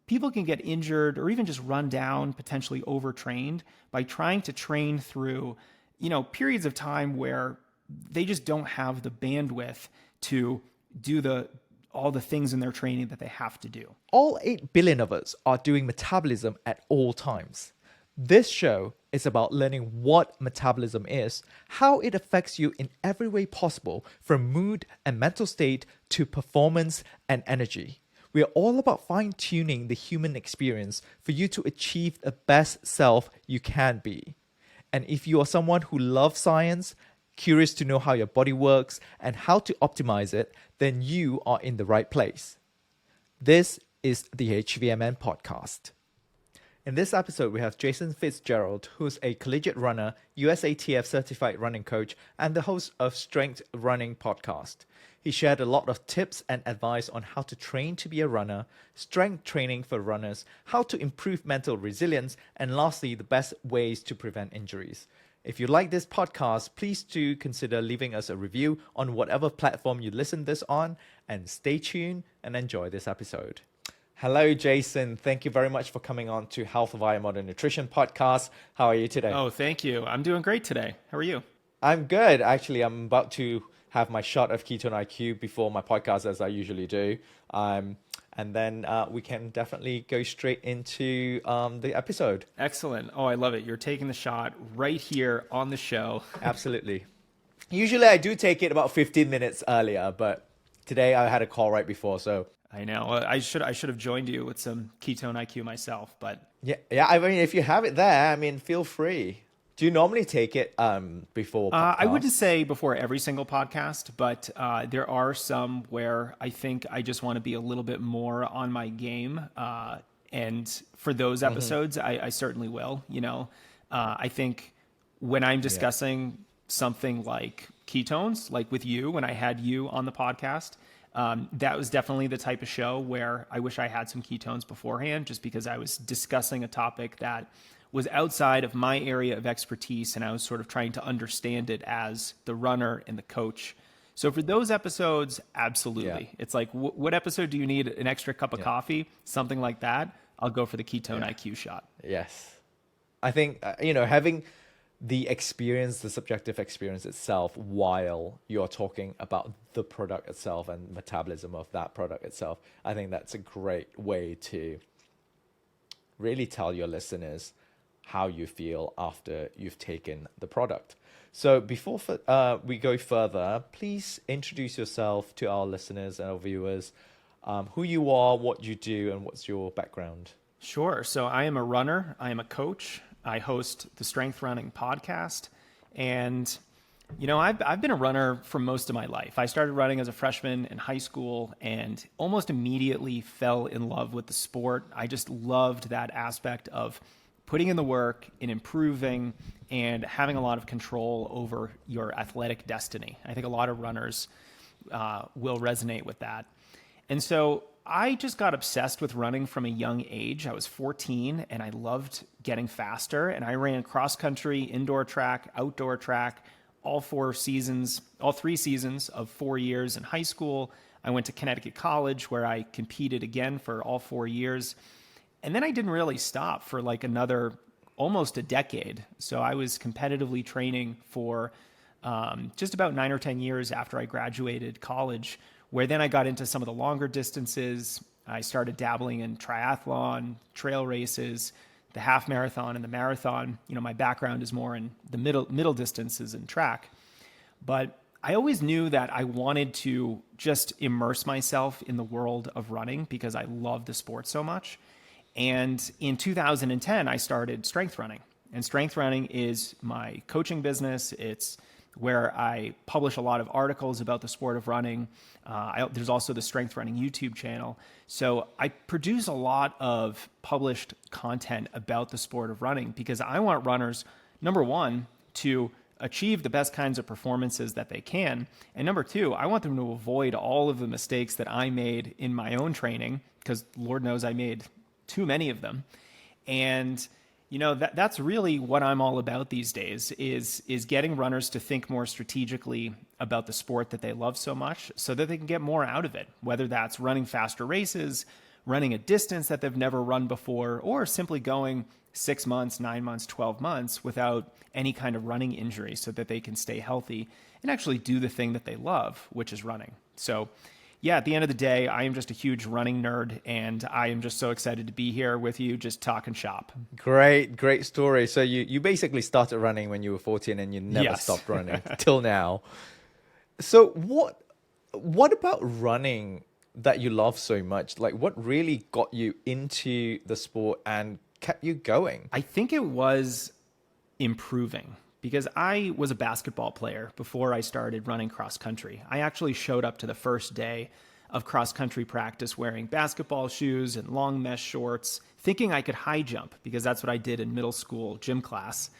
people can get injured or even just run down, potentially overtrained by trying to train through, periods of time where they just don't have the bandwidth to do all the things in their training that they have to do. All 8 billion of us are doing metabolism at all times. This show is about learning what metabolism is, how it affects you in every way possible, from mood and mental state to performance and energy. We are all about fine-tuning the human experience for you to achieve the best self you can be. And if you are someone who loves science, curious to know how your body works and how to optimize it, then you are in the right place. This is the H.V.M.N. podcast. In this episode, we have Jason Fitzgerald, who's a collegiate runner, USATF certified running coach, and the host of Strength Running podcast. He shared a lot of tips and advice on how to train to be a runner, strength training for runners, how to improve mental resilience, and lastly, the best ways to prevent injuries. If you like this podcast, please do consider leaving us a review on whatever platform you listen this on, and stay tuned and enjoy this episode. Hello, Jason. Thank you very much for coming on to Health via Modern Nutrition podcast. How are you today? Oh, thank you. I'm doing great today. How are you? I'm good. Actually, I'm about to have my shot of Ketone-IQ before my podcast, as I usually do. And then we can definitely go straight into the episode. Excellent. Oh, I love it. You're taking the shot right here on the show. Absolutely. Usually I do take it about 15 minutes earlier, but today I had a call right before, so... I know. I should have joined you with some Ketone-IQ myself, but... Yeah. I mean, if you have it there, feel free. Do you normally take it before podcast? I wouldn't say before every single podcast, but there are some where I think I just want to be a little bit more on my game. And for those episodes, I certainly will. I think when I'm discussing something like ketones, like with you, when I had you on the podcast, that was definitely the type of show where I wish I had some ketones beforehand, just because I was discussing a topic that was outside of my area of expertise, and I was sort of trying to understand it as the runner and the coach. So for those episodes, absolutely. Yeah. It's like, what episode do you need an extra cup of coffee? Something like that. I'll go for the Ketone-IQ shot. Yes. I think, having the experience, the subjective experience itself, while you're talking about the product itself and metabolism of that product itself, I think that's a great way to really tell your listeners how you feel after you've taken the product. So before we go further, please introduce yourself to our listeners and our viewers, who you are, what you do, and what's your background. Sure. So I am a runner. I am a coach. I host the Strength Running podcast. And, I've been a runner for most of my life. I started running as a freshman in high school and almost immediately fell in love with the sport. I just loved that aspect of putting in the work and improving and having a lot of control over your athletic destiny. I think a lot of runners will resonate with that. And so I just got obsessed with running from a young age. I was 14 and I loved getting faster. And I ran cross country, indoor track, outdoor track, all 3 seasons of 4 years in high school. I went to Connecticut College where I competed again for all 4 years. And then I didn't really stop for like another almost a decade. So I was competitively training for just about 9 or 10 years after I graduated college, where then I got into some of the longer distances. I started dabbling in triathlon, trail races, the half marathon and the marathon. My background is more in the middle distances and track. But I always knew that I wanted to just immerse myself in the world of running because I love the sport so much. And in 2010, I started Strength Running. And Strength Running is my coaching business. It's where I publish a lot of articles about the sport of running. There's also the Strength Running YouTube channel. So I produce a lot of published content about the sport of running because I want runners, number one, to achieve the best kinds of performances that they can. And number two, I want them to avoid all of the mistakes that I made in my own training, because Lord knows I made too many of them. And that's really what I'm all about these days is getting runners to think more strategically about the sport that they love so much so that they can get more out of it, whether that's running faster races, running a distance that they've never run before, or simply going 6 months, 9 months, 12 months without any kind of running injury so that they can stay healthy and actually do the thing that they love, which is running. So yeah, at the end of the day, I am just a huge running nerd, and I am just so excited to be here with you, just talking shop. Great story. So you basically started running when you were 14 and you never Yes. stopped running till now. So what about running that you love so much? Like, what really got you into the sport and kept you going? I think it was improving, because I was a basketball player before I started running cross country. I actually showed up to the first day of cross country practice wearing basketball shoes and long mesh shorts, thinking I could high jump, because that's what I did in middle school gym class.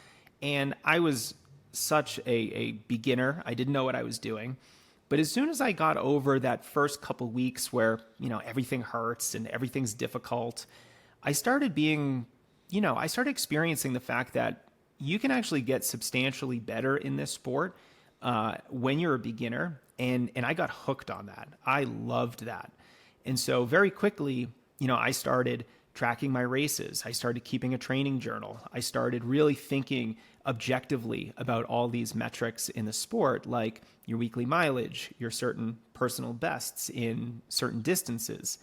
And I was such a beginner. I didn't know what I was doing. But as soon as I got over that first couple weeks where, everything hurts and everything's difficult, I started I started experiencing the fact that you can actually get substantially better in this sport when you're a beginner. And I got hooked on that. I loved that. And so very quickly, I started tracking my races. I started keeping a training journal. I started really thinking objectively about all these metrics in the sport, like your weekly mileage, your certain personal bests in certain distances.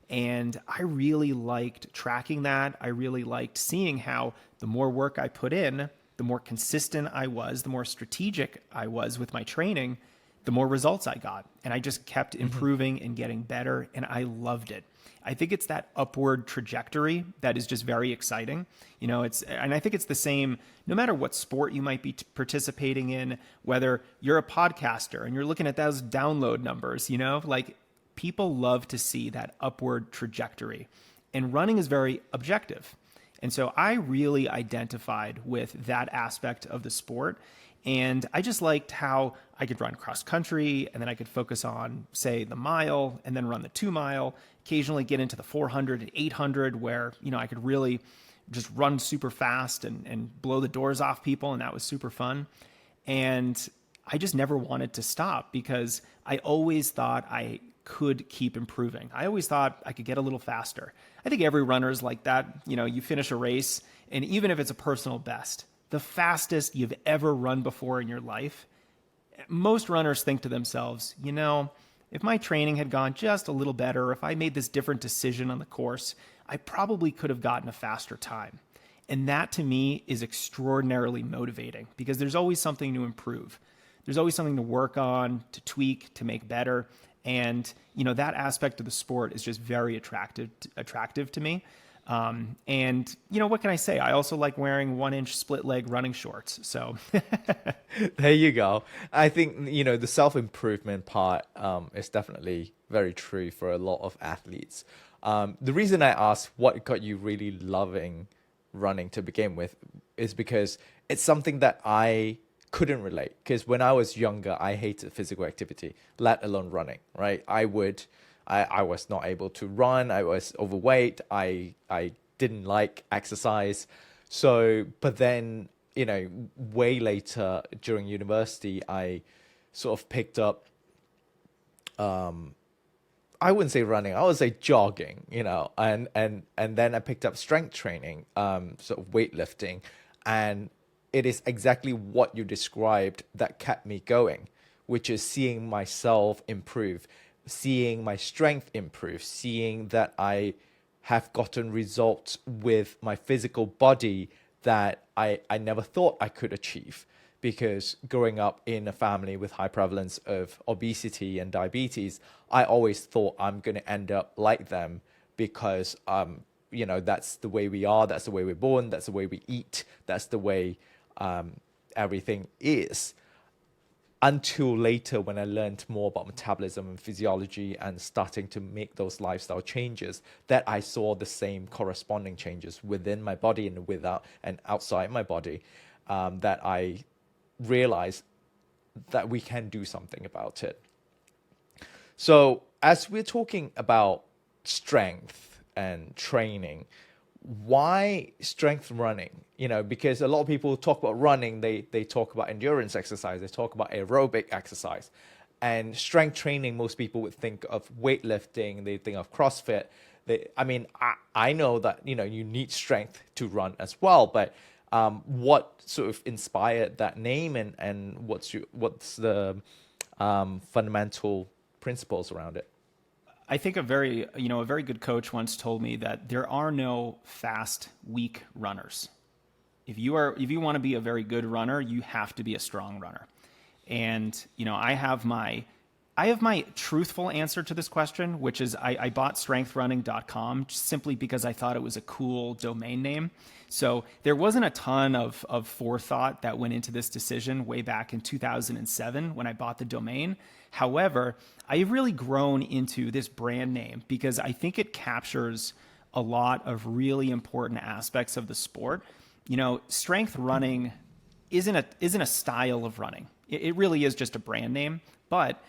And I really liked tracking that. I really liked seeing how the more work I put in, the more consistent I was, the more strategic I was with my training, the more results I got. And I just kept improving and getting better, and I loved it. I think it's that upward trajectory that is just very exciting. And I think it's the same no matter what sport you might be participating in, whether you're a podcaster and you're looking at those download numbers, like people love to see that upward trajectory. And running is very objective. And so I really identified with that aspect of the sport. And I just liked how I could run cross country, and then I could focus on, say, the mile, and then run the 2 mile, occasionally get into the 400 and 800 where, I could really just run super fast and blow the doors off people. And that was super fun. And I just never wanted to stop, because I always thought I could keep improving. I always thought I could get a little faster. I think every runner is like that. You finish a race, and even if it's a personal best, the fastest you've ever run before in your life, most runners think to themselves, if my training had gone just a little better, if I made this different decision on the course, I probably could have gotten a faster time. And that to me is extraordinarily motivating, because there's always something to improve. There's always something to work on, to tweak, to make better. And, that aspect of the sport is just very attractive to me. And what can I say? I also like wearing 1-inch split leg running shorts. So There you go. I think, the self-improvement part is definitely very true for a lot of athletes. The reason I asked what got you really loving running to begin with is because it's something that I couldn't relate. Because when I was younger, I hated physical activity, let alone running, right? I was not able to run. I was overweight. I didn't like exercise. So, but then, way later during university, I sort of picked up, I wouldn't say running, I would say jogging, and then I picked up strength training, sort of weightlifting. And it is exactly what you described that kept me going, which is seeing myself improve, seeing my strength improve, seeing that I have gotten results with my physical body that I never thought I could achieve. Because growing up in a family with high prevalence of obesity and diabetes, I always thought I'm going to end up like them, because, that's the way we are, that's the way we're born, that's the way we eat, that's the way everything is. Until later, when I learned more about metabolism and physiology and starting to make those lifestyle changes, that I saw the same corresponding changes within my body and without and outside my body, that I realized that we can do something about it. So as we're talking about strength and training, why strength running? Because a lot of people talk about running, they talk about endurance exercise, they talk about aerobic exercise. And strength training, most people would think of weightlifting, they think of CrossFit. I mean, I know that, you know, you need strength to run as well, but what sort of inspired that name, and what's the fundamental principles around it? I think a very good coach once told me that there are no fast, weak runners. If you want to be a very good runner, you have to be a strong runner. And I have my truthful answer to this question, which is I bought strengthrunning.com simply because I thought it was a cool domain name. So there wasn't a ton of forethought that went into this decision way back in 2007 when I bought the domain. However, I've really grown into this brand name because I think it captures a lot of really important aspects of the sport. You know, strength running isn't a style of running. It really is just a brand name. But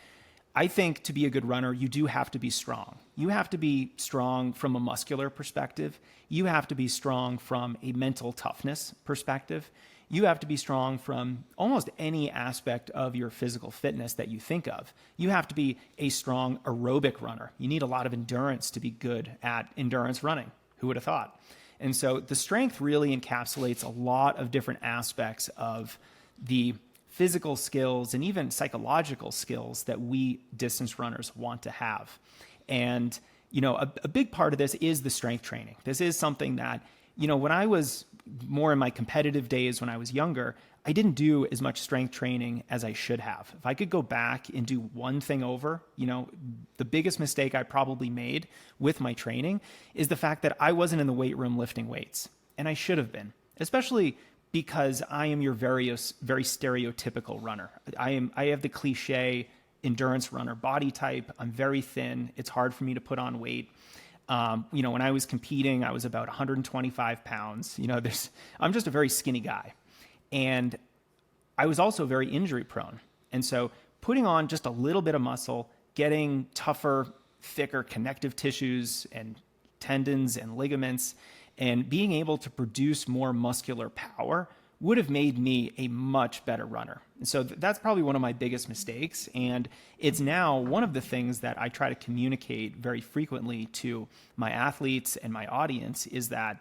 I think to be a good runner, you do have to be strong. You have to be strong from a muscular perspective. You have to be strong from a mental toughness perspective. You have to be strong from almost any aspect of your physical fitness that you think of. You have to be a strong aerobic runner. You need a lot of endurance to be good at endurance running. Who would have thought? And so the strength really encapsulates a lot of different aspects of the physical skills and even psychological skills that we distance runners want to have. And, you know, a big part of this is the strength training. This is something that, you know, when I was more in my competitive days, when I was younger, I didn't do as much strength training as I should have. If I could go back and do one thing over, you know, the biggest mistake I probably made with my training is the fact that I wasn't in the weight room lifting weights, and I should have been, especially because I am your very stereotypical runner. I have the cliche endurance runner body type. I'm very thin. It's hard for me to put on weight. You know, when I was competing, I was about 125 pounds. You know, I'm just a very skinny guy. And I was also very injury prone. And so putting on just a little bit of muscle, getting tougher, thicker connective tissues and tendons and ligaments, and being able to produce more muscular power would have made me a much better runner. And so that's probably one of my biggest mistakes. And it's now one of the things that I try to communicate very frequently to my athletes and my audience is that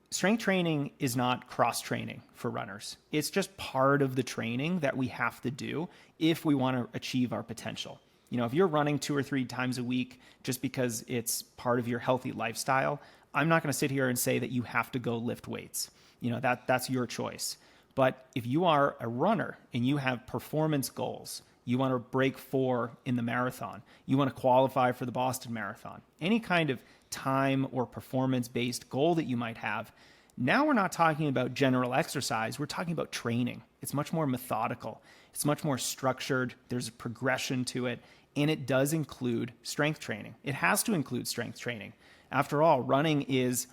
strength training is not cross training for runners. It's just part of the training that we have to do if we want to achieve our potential. You know, if you're running 2 or 3 times a week just because it's part of your healthy lifestyle, I'm not going to sit here and say that you have to go lift weights. You know, that's your choice. But if you are a runner and you have performance goals, you want to break 4 in the marathon, you want to qualify for the Boston Marathon, any kind of time or performance-based goal that you might have, now we're not talking about general exercise, we're talking about training. It's much more methodical. It's much more structured. There's a progression to it, and it does include strength training. It has to include strength training. After all, running is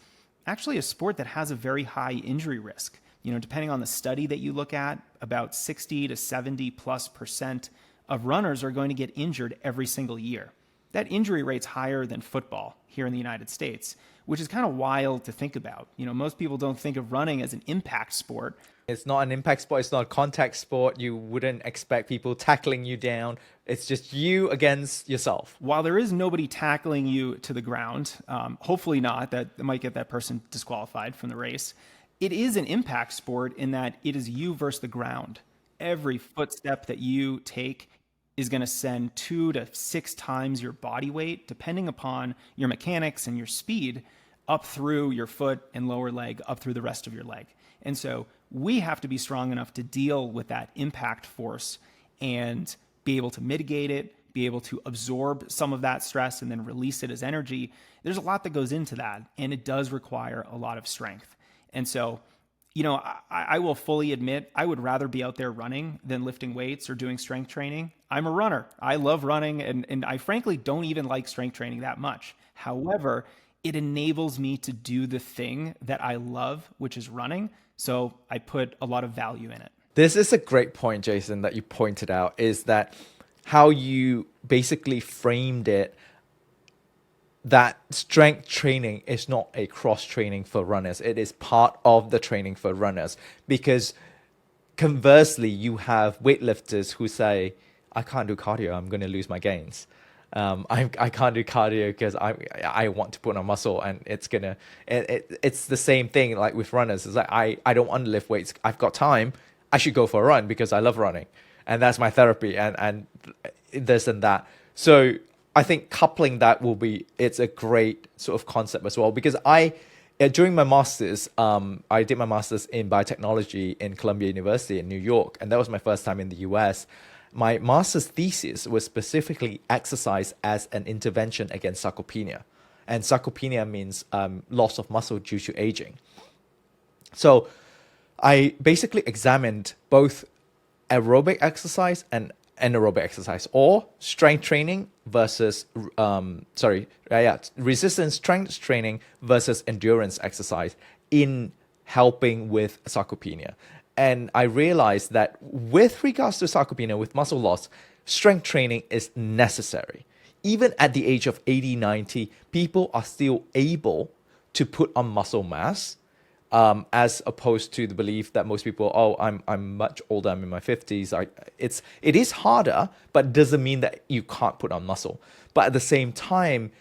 actually a sport that has a very high injury risk. You know, depending on the study that you look at, about 60 to 70+% of runners are going to get injured every single year. That injury rate's higher than football here in the United States, which is kind of wild to think about. You know, most people don't think of running as an impact sport. It's not an impact sport. It's not a contact sport. You wouldn't expect people tackling you down. It's just you against yourself. While there is nobody tackling you to the ground, hopefully not, that might get that person disqualified from the race. It is an impact sport in that it is you versus the ground. Every footstep that you take is going to send 2 to 6 times your body weight, depending upon your mechanics and your speed, up through your foot and lower leg, up through the rest of your leg. And so we have to be strong enough to deal with that impact force and be able to mitigate it, be able to absorb some of that stress and then release it as energy. There's a lot that goes into that, and it does require a lot of strength. And so, you know, I will fully admit I would rather be out there running than lifting weights or doing strength training. I'm a runner. I love running, and I frankly don't even like strength training that much. However, it enables me to do the thing that I love, which is running. So I put a lot of value in it. This is a great point, Jason, that you pointed out, is that how you basically framed it, that strength training is not a cross training for runners. It is part of the training for runners, because conversely, you have weightlifters who say, I can't do cardio, I'm going to lose my gains. I can't do cardio because I want to put on muscle, and it's the same thing like with runners. It's like I don't want to lift weights. I've got time. I should go for a run because I love running, and that's my therapy, and this and that. So I think coupling that it's a great sort of concept as well, because during my master's, I did my master's in biotechnology in Columbia University in New York, and that was my first time in the US. My master's thesis was specifically exercise as an intervention against sarcopenia. And sarcopenia means loss of muscle due to aging. So I basically examined both aerobic exercise and anaerobic exercise, or strength training versus resistance strength training versus endurance exercise in helping with sarcopenia. And I realized that with regards to sarcopenia, with muscle loss, strength training is necessary. Even at the age of 80, 90, people are still able to put on muscle mass, as opposed to the belief that most people, I'm much older, I'm in my 50s. It is harder, but doesn't mean that you can't put on muscle. But at the same time,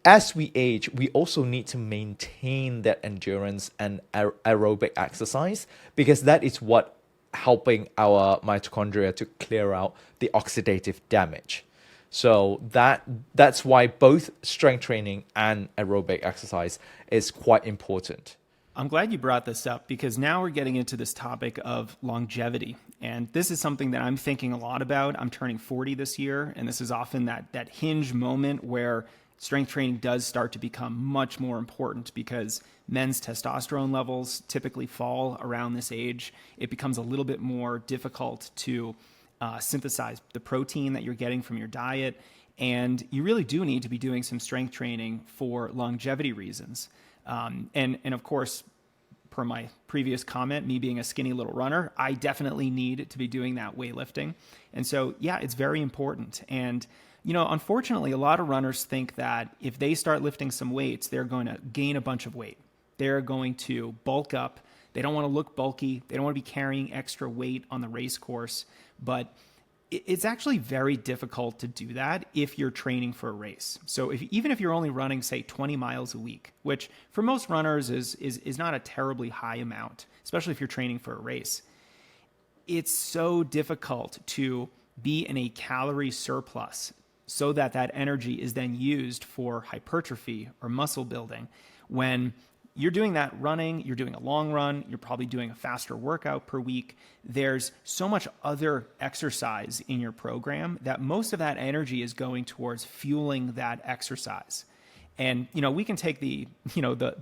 as we age, we also need to maintain that endurance and aerobic exercise, because that is what helping our mitochondria to clear out the oxidative damage. So that's why both strength training and aerobic exercise is quite important. I'm glad you brought this up, because now we're getting into this topic of longevity. And this is something that I'm thinking a lot about. I'm turning 40 this year, and this is often that hinge moment where strength training does start to become much more important, because men's testosterone levels typically fall around this age. It becomes a little bit more difficult to synthesize the protein that you're getting from your diet. And you really do need to be doing some strength training for longevity reasons. And of course, per my previous comment, me being a skinny little runner, I definitely need to be doing that weightlifting. And so, yeah, it's very important. And unfortunately, a lot of runners think that if they start lifting some weights, they're going to gain a bunch of weight. They're going to bulk up. They don't want to look bulky. They don't want to be carrying extra weight on the race course. But it's actually very difficult to do that if you're training for a race. So even if you're only running, say, 20 miles a week, which for most runners is not a terribly high amount, especially if you're training for a race, it's so difficult to be in a calorie surplus so that energy is then used for hypertrophy or muscle building. When you're doing that running, you're doing a long run, you're probably doing a faster workout per week. There's so much other exercise in your program that most of that energy is going towards fueling that exercise. And, we can take the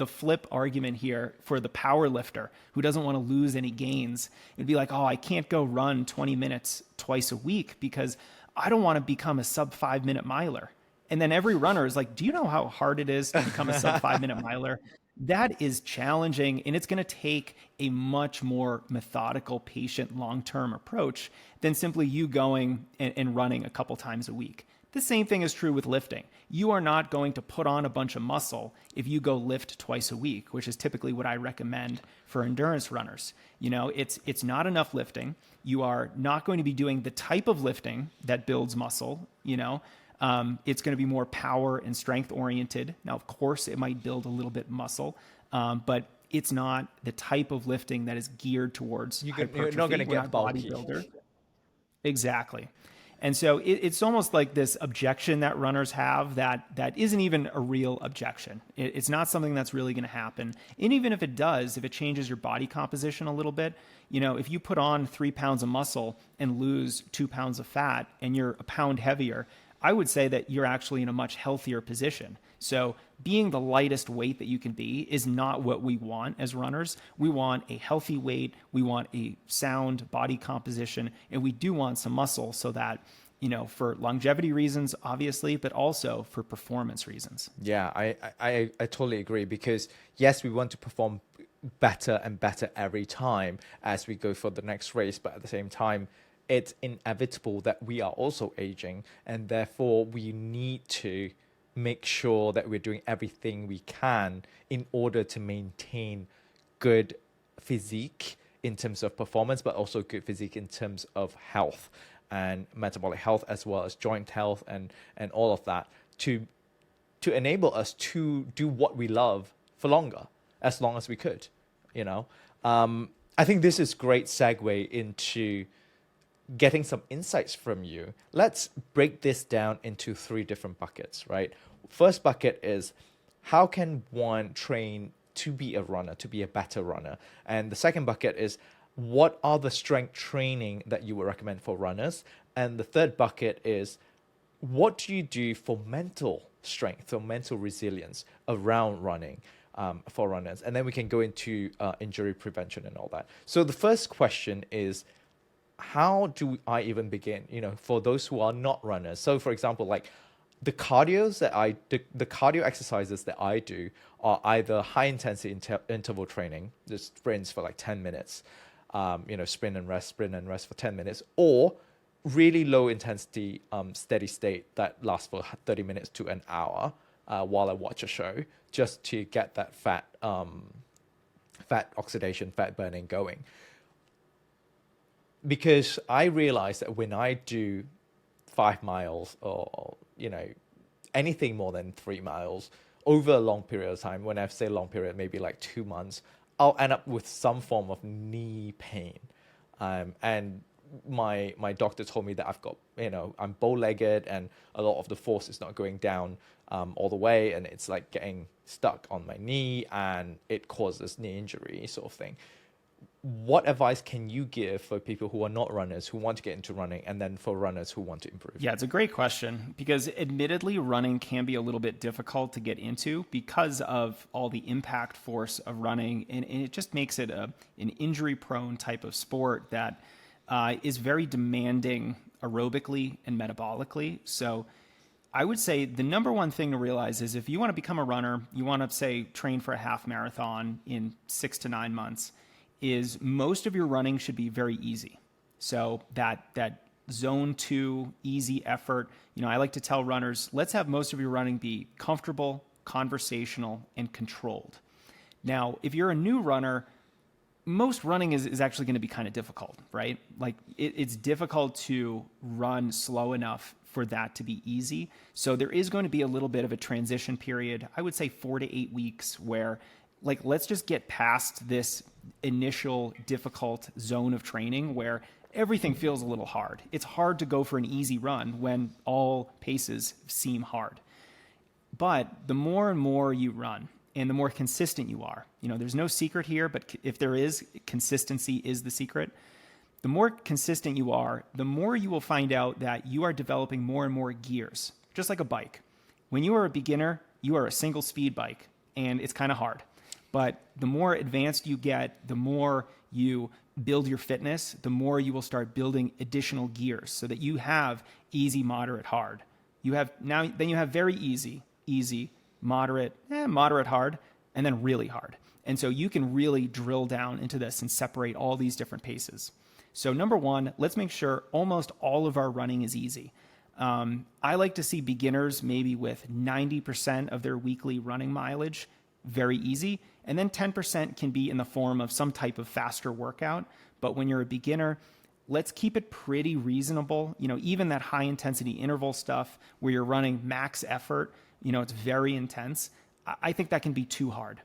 flip argument here for the power lifter who doesn't want to lose any gains. It'd be like, I can't go run 20 minutes twice a week because I don't want to become a sub 5 minute miler. And then every runner is like, do you know how hard it is to become a sub 5 minute miler? That is challenging, and it's going to take a much more methodical, patient, long-term approach than simply you going and running a couple times a week. The same thing is true with lifting. You are not going to put on a bunch of muscle if you go lift twice a week, which is typically what I recommend for endurance runners. It's not enough lifting. You are not going to be doing the type of lifting that builds muscle, It's going to be more power and strength oriented. Now, of course, it might build a little bit muscle, but it's not the type of lifting that is geared towards hypertrophy. You're not going to get bulky. Bodybuilder. Exactly. And so it's almost like this objection that runners have that isn't even a real objection. It's not something that's really going to happen. And even if it does, if it changes your body composition a little bit, if you put on 3 pounds of muscle and lose 2 pounds of fat and you're a pound heavier, I would say that you're actually in a much healthier position. So being the lightest weight that you can be is not what we want as runners. We want a healthy weight. We want a sound body composition, and we do want some muscle so that, for longevity reasons, obviously, but also for performance reasons. Yeah, I totally agree, because yes, we want to perform better and better every time as we go for the next race, but at the same time, it's inevitable that we are also aging, and therefore we need to make sure that we're doing everything we can in order to maintain good physique in terms of performance, but also good physique in terms of health. and metabolic health, as well as joint health and all of that, to enable us to do what we love for longer, as long as we could, you know. I think this is great segue into getting some insights from you. Let's break this down into 3 different buckets, right? First bucket is, how can one train to be a runner, to be a better runner? And the second bucket is, what are the strength training that you would recommend for runners? And the third bucket is, what do you do for mental strength or mental resilience around running for runners? And then we can go into injury prevention and all that. So the first question is, how do I even begin, you know, for those who are not runners? So for example, like the cardio exercises that I do are either high intensity interval training, just sprints for like 10 minutes, you know, sprint and rest for 10 minutes, or really low intensity steady state that lasts for 30 minutes to an hour while I watch a show, just to get that fat oxidation, fat burning going. Because I realize that when I do 5 miles or, you know, anything more than 3 miles over a long period of time, when I say long period, maybe like 2 months, I'll end up with some form of knee pain. And my doctor told me that I've got, you know, I'm bow-legged and a lot of the force is not going down all the way, and it's like getting stuck on my knee and it causes knee injury sort of thing. What advice can you give for people who are not runners, who want to get into running, and then for runners who want to improve? Yeah, it's a great question, because admittedly, running can be a little bit difficult to get into because of all the impact force of running. And it just makes it an injury-prone type of sport that is very demanding aerobically and metabolically. So I would say the number one thing to realize is, if you want to become a runner, you want to, say, train for a half marathon in 6 to 9 months, is most of your running should be very easy. So that zone 2 easy effort, you know, I like to tell runners, let's have most of your running be comfortable, conversational, and controlled. Now, if you're a new runner, most running is actually going to be kind of difficult, right? Like it's difficult to run slow enough for that to be easy. So there is going to be a little bit of a transition period, I would say 4 to 8 weeks, where like, let's just get past this initial difficult zone of training where everything feels a little hard. It's hard to go for an easy run when all paces seem hard. But the more and more you run and the more consistent you are, you know, there's no secret here, but if there is, consistency is the secret. The more consistent you are, the more you will find out that you are developing more and more gears, just like a bike. When you are a beginner, you are a single speed bike, and it's kind of hard. But the more advanced you get, the more you build your fitness, the more you will start building additional gears so that you have easy, moderate, hard. Then you have very easy, moderate, hard, and then really hard. And so you can really drill down into this and separate all these different paces. So number one, let's make sure almost all of our running is easy. I like to see beginners maybe with 90% of their weekly running mileage very easy. And then 10% can be in the form of some type of faster workout. But when you're a beginner, let's keep it pretty reasonable. You know, even that high intensity interval stuff where you're running max effort, you know, it's very intense. I think that can be too hard.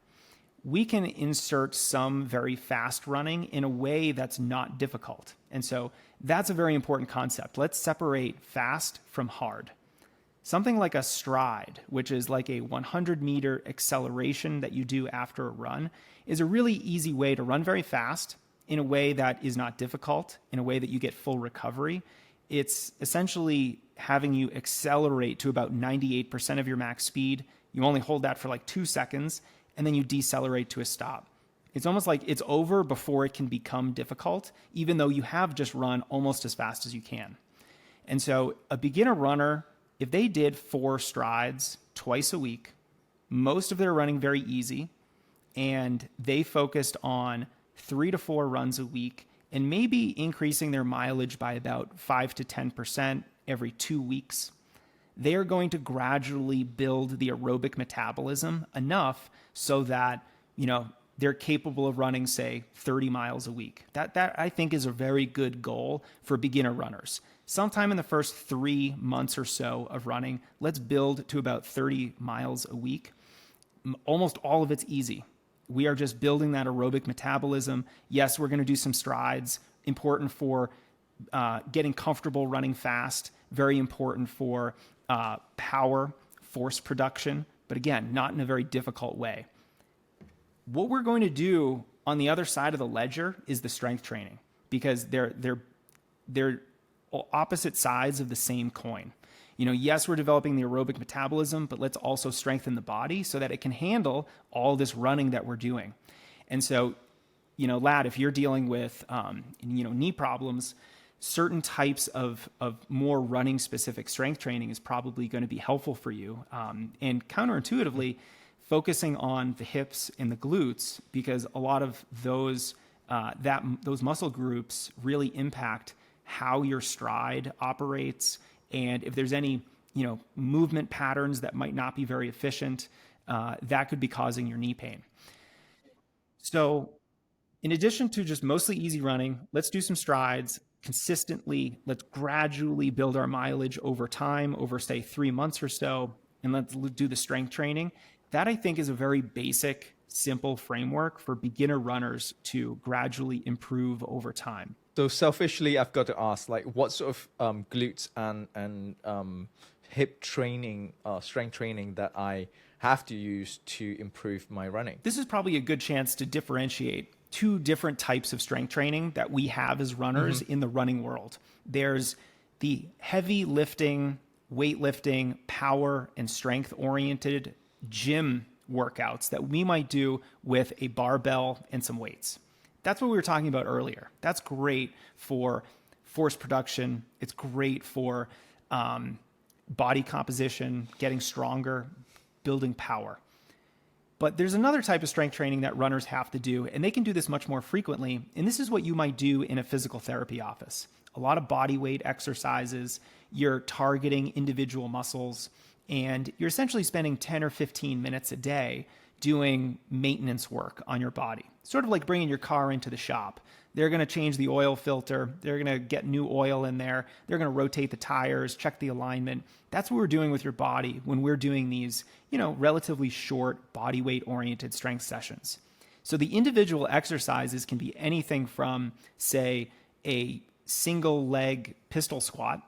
We can insert some very fast running in a way that's not difficult. And so that's a very important concept. Let's separate fast from hard. Something like a stride, which is like a 100-meter acceleration that you do after a run, is a really easy way to run very fast in a way that is not difficult, in a way that you get full recovery. It's essentially having you accelerate to about 98% of your max speed. You only hold that for like 2 seconds, and then you decelerate to a stop. It's almost like it's over before it can become difficult, even though you have just run almost as fast as you can. And so a beginner runner, if they did 4 strides twice a week, most of their running very easy, and they focused on 3 to 4 runs a week and maybe increasing their mileage by about 5 to 10% every 2 weeks, they are going to gradually build the aerobic metabolism enough so that, you know, they're capable of running, say, 30 miles a week. That I think is a very good goal for beginner runners. Sometime in the first 3 months or so of running, let's build to about 30 miles a week. Almost all of it's easy. We are just building that aerobic metabolism. Yes, we're going to do some strides, important for getting comfortable running fast, very important for power, force production, but again, not in a very difficult way. What we're going to do on the other side of the ledger is the strength training, because they're opposite sides of the same coin. Yes, we're developing the aerobic metabolism, but let's also strengthen the body so that it can handle all this running that we're doing. And so, Latt, if you're dealing with, knee problems, certain types of more running specific strength training is probably going to be helpful for you. And counterintuitively, focusing on the hips and the glutes, because a lot of those muscle groups really impact how your stride operates. And if there's any, movement patterns that might not be very efficient, that could be causing your knee pain. So in addition to just mostly easy running, let's do some strides consistently. Let's gradually build our mileage over time, over say 3 months or so, and let's do the strength training. That I think is a very basic, simple framework for beginner runners to gradually improve over time. So selfishly, I've got to ask, what sort of glutes and hip training, strength training that I have to use to improve my running? This is probably a good chance to differentiate 2 different types of strength training that we have as runners in the running world. There's the heavy lifting, weightlifting, power and strength oriented gym workouts that we might do with a barbell and some weights. That's what we were talking about earlier. That's great for force production. It's great for body composition, getting stronger, building power. But there's another type of strength training that runners have to do, and they can do this much more frequently. And this is what you might do in a physical therapy office. A lot of body weight exercises. You're targeting individual muscles, and you're essentially spending 10 or 15 minutes a day doing maintenance work on your body. Sort of like bringing your car into the shop. They're going to change the oil filter. They're going to get new oil in there. They're going to rotate the tires, check the alignment. That's what we're doing with your body when we're doing these, relatively short body weight oriented strength sessions. So the individual exercises can be anything from, say, a single leg pistol squat,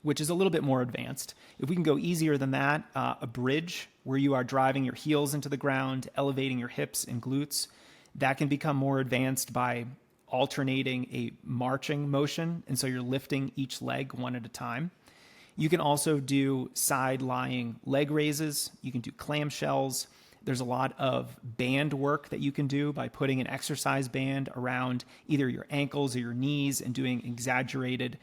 which is a little bit more advanced. If we can go easier than that, a bridge where you are driving your heels into the ground, elevating your hips and glutes. That can become more advanced by alternating a marching motion. And so you're lifting each leg one at a time. You can also do side lying leg raises. You can do clamshells. There's a lot of band work that you can do by putting an exercise band around either your ankles or your knees and doing exaggerated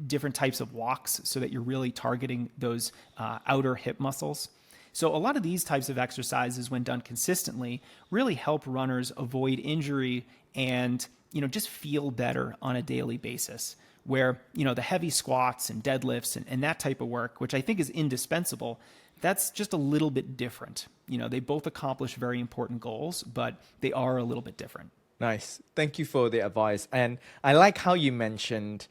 different types of walks so that you're really targeting those outer hip muscles. So a lot of these types of exercises, when done consistently, really help runners avoid injury and, just feel better on a daily basis. Where, the heavy squats and deadlifts and that type of work, which I think is indispensable, that's just a little bit different. They both accomplish very important goals, but they are a little bit different. Nice. Thank you for the advice. And I like how you mentioned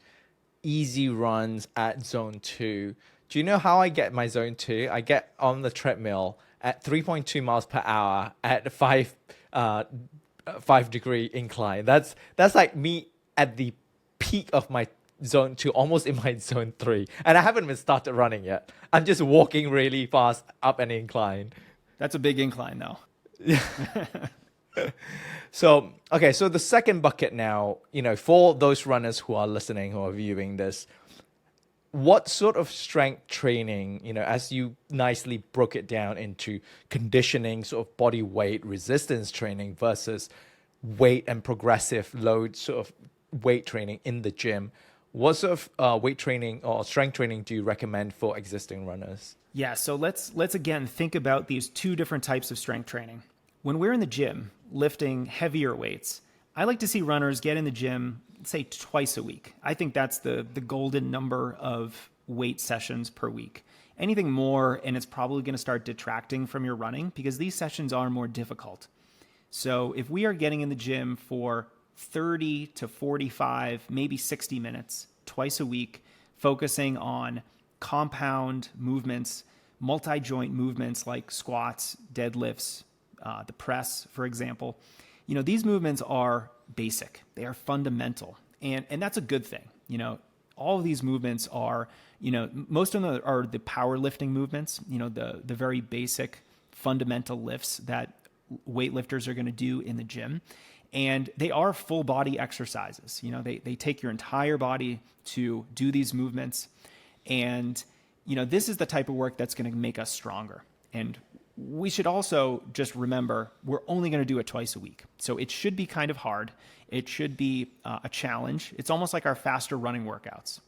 easy runs at zone 2. Do you know how I get my zone 2? I get on the treadmill at 3.2 miles per hour at 5 degree incline. That's like me at the peak of my zone 2, almost in my zone 3. And I haven't even started running yet. I'm just walking really fast up an incline. That's a big incline though. So the second bucket now, for those runners who are listening, who are viewing this, what sort of strength training, as you nicely broke it down into conditioning, sort of body weight resistance training versus weight and progressive load sort of weight training in the gym, what sort of weight training or strength training do you recommend for existing runners? Yeah, so let's again think about these 2 different types of strength training. When we're in the gym lifting heavier weights, I like to see runners get in the gym, say twice a week. I think that's the golden number of weight sessions per week. Anything more, and it's probably going to start detracting from your running because these sessions are more difficult. So if we are getting in the gym for 30 to 45, maybe 60 minutes twice a week, focusing on compound movements, multi-joint movements like squats, deadlifts, the press, for example, these movements are basic. They are fundamental. And that's a good thing. All of these movements are, most of them are the powerlifting movements, the very basic fundamental lifts that weightlifters are going to do in the gym. And they are full body exercises. They take your entire body to do these movements. And, this is the type of work that's going to make us stronger. And we should also just remember we're only going to do it twice a week. So it should be kind of hard. It should be a challenge. It's almost like our faster running workouts.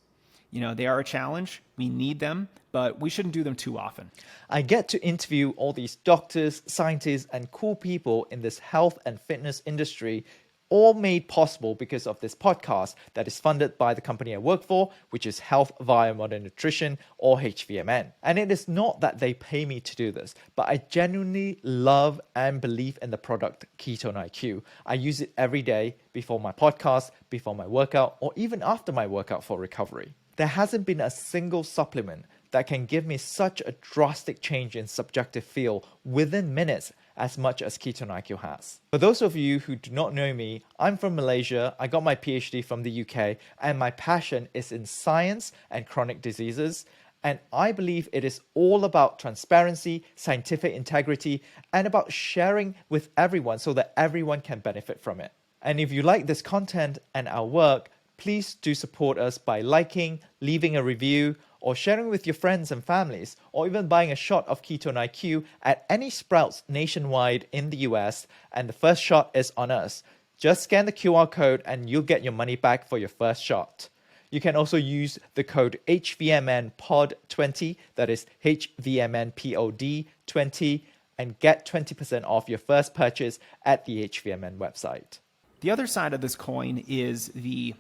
They are a challenge. We need them, but we shouldn't do them too often. I get to interview all these doctors, scientists, and cool people in this health and fitness industry, all made possible because of this podcast that is funded by the company I work for, which is Health via Modern Nutrition, or H.V.M.N. And it is not that they pay me to do this, but I genuinely love and believe in the product Ketone-IQ. I use it every day before my podcast, before my workout, or even after my workout for recovery. There hasn't been a single supplement that can give me such a drastic change in subjective feel within minutes as much as Ketone-IQ has. For those of you who do not know me, I'm from Malaysia, I got my PhD from the UK, and my passion is in science and chronic diseases. And I believe it is all about transparency, scientific integrity, and about sharing with everyone so that everyone can benefit from it. And if you like this content and our work, please do support us by liking, leaving a review, or sharing with your friends and families, or even buying a shot of Ketone-IQ at any Sprouts nationwide in the US, and the first shot is on us. Just scan the QR code and you'll get your money back for your first shot. You can also use the code HVMNPOD20, that is HVMNPOD20, and get 20% off your first purchase at the H.V.M.N. website. The other side of this coin is the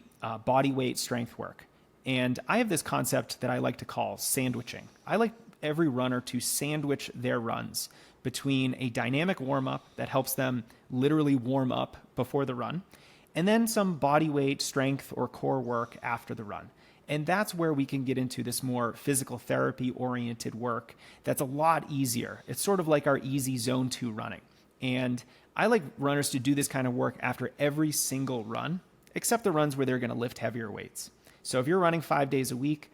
body weight strength work. And I have this concept that I like to call sandwiching. I like every runner to sandwich their runs between a dynamic warm-up that helps them literally warm up before the run, and then some body weight strength or core work after the run. And that's where we can get into this more physical therapy oriented work that's a lot easier. It's sort of like our easy zone 2 running. And I like runners to do this kind of work after every single run, except the runs where they're going to lift heavier weights. So if you're running 5 days a week,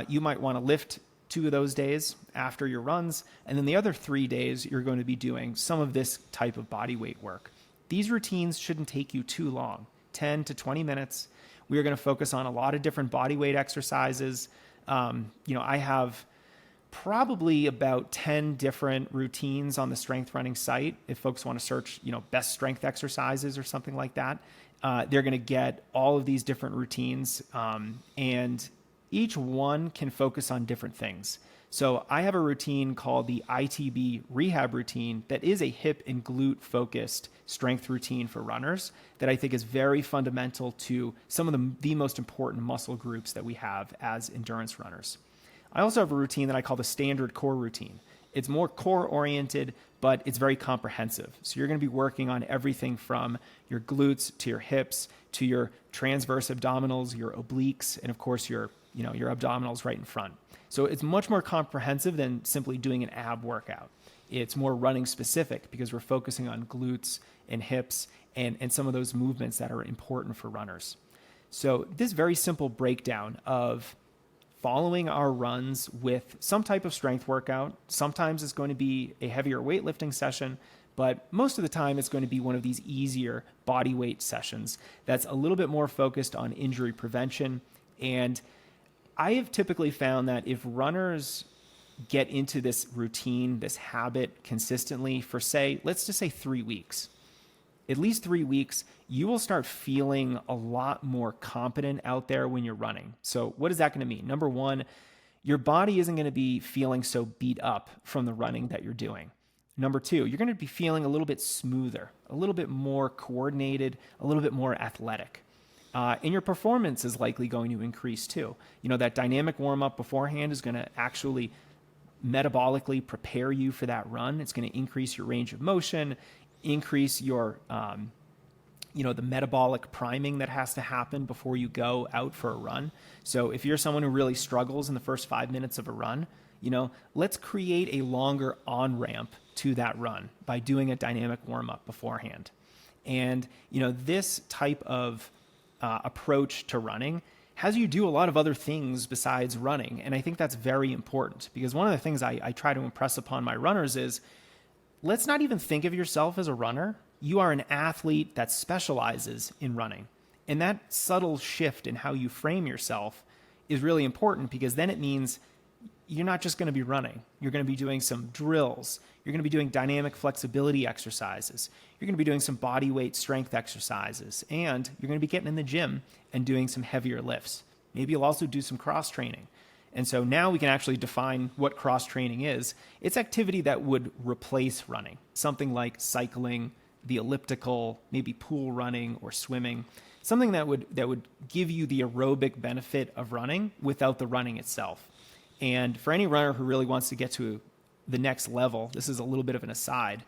you might want to lift 2 of those days after your runs. And then the other 3 days, you're going to be doing some of this type of body weight work. These routines shouldn't take you too long, 10 to 20 minutes. We are going to focus on a lot of different body weight exercises. I have probably about 10 different routines on the strength running site. If folks want to search, best strength exercises or something like that, they're going to get all of these different routines, and each one can focus on different things. So I have a routine called the ITB rehab routine that is a hip and glute focused strength routine for runners that I think is very fundamental to some of the most important muscle groups that we have as endurance runners. I also have a routine that I call the standard core routine. It's more core oriented, but it's very comprehensive. So you're going to be working on everything from your glutes to your hips to your transverse abdominals, your obliques, and of course your abdominals right in front. So it's much more comprehensive than simply doing an ab workout. It's more running specific because we're focusing on glutes and hips and some of those movements that are important for runners. So this very simple breakdown of following our runs with some type of strength workout. Sometimes it's going to be a heavier weightlifting session, but most of the time it's going to be one of these easier body weight sessions that's a little bit more focused on injury prevention. And I have typically found that if runners get into this routine, this habit consistently for let's just say 3 weeks, at least 3 weeks, you will start feeling a lot more competent out there when you're running. So what is that going to mean? Number one, your body isn't going to be feeling so beat up from the running that you're doing. Number two, you're going to be feeling a little bit smoother, a little bit more coordinated, a little bit more athletic. And your performance is likely going to increase too. That dynamic warm-up beforehand is going to actually metabolically prepare you for that run. It's going to increase your range of motion. increase your, the metabolic priming that has to happen before you go out for a run. So if you're someone who really struggles in the first 5 minutes of a run, let's create a longer on-ramp to that run by doing a dynamic warm-up beforehand. And, this type of approach to running has you do a lot of other things besides running. And I think that's very important, because one of the things I try to impress upon my runners is, let's not even think of yourself as a runner. You are an athlete that specializes in running. And that subtle shift in how you frame yourself is really important, because then it means you're not just going to be running. You're going to be doing some drills. You're going to be doing dynamic flexibility exercises. You're going to be doing some body weight strength exercises. And you're going to be getting in the gym and doing some heavier lifts. Maybe you'll also do some cross training. And so now we can actually define what cross training is. It's activity that would replace running. Something like cycling, the elliptical, maybe pool running or swimming. Something that would give you the aerobic benefit of running without the running itself. And for any runner who really wants to get to the next level, this is a little bit of an aside,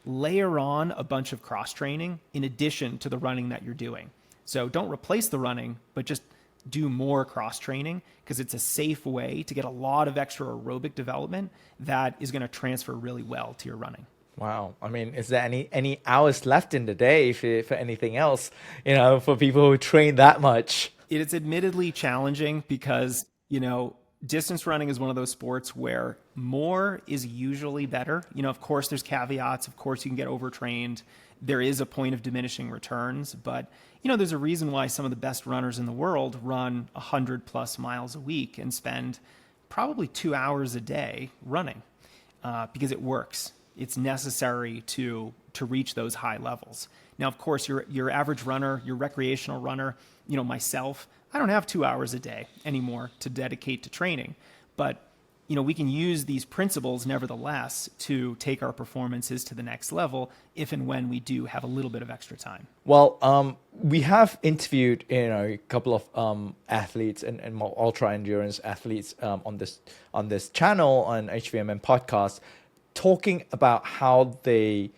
layer on a bunch of cross training in addition to the running that you're doing. So don't replace the running, but just do more cross training, because it's a safe way to get a lot of extra aerobic development that is going to transfer really well to your running. Wow. I mean, is there any hours left in the day for anything else, for people who train that much? It's admittedly challenging because, distance running is one of those sports where more is usually better. Of course, there's caveats. Of course, you can get overtrained. There is a point of diminishing returns. But, there's a reason why some of the best runners in the world run 100 plus miles a week and spend probably 2 hours a day running, because it works. It's necessary to reach those high levels. Now, of course, your average runner, your recreational runner, myself, I don't have 2 hours a day anymore to dedicate to training, but we can use these principles nevertheless to take our performances to the next level if and when we do have a little bit of extra time. Well, we have interviewed a couple of athletes and more ultra endurance athletes on this channel on H.V.M.N podcast, talking about how they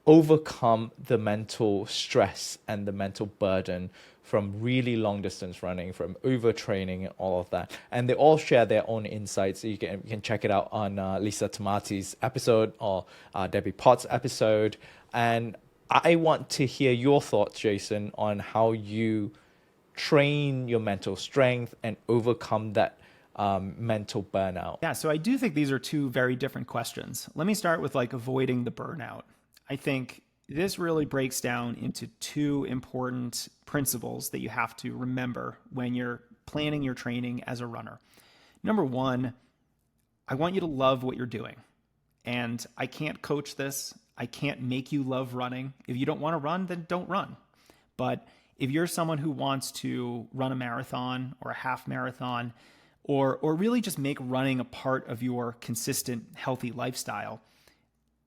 overcome the mental stress and the mental burden from really long distance running, from overtraining and all of that. And they all share their own insights. You can check it out on Lisa Tomati's episode or Debbie Potts' episode. And I want to hear your thoughts, Jason, on how you train your mental strength and overcome that mental burnout. Yeah, so I do think these are two very different questions. Let me start with avoiding the burnout. I think this really breaks down into two important principles that you have to remember when you're planning your training as a runner. Number one, I want you to love what you're doing. And I can't coach this. I can't make you love running. If you don't want to run, then don't run. But if you're someone who wants to run a marathon or a half marathon, or really just make running a part of your consistent, healthy lifestyle,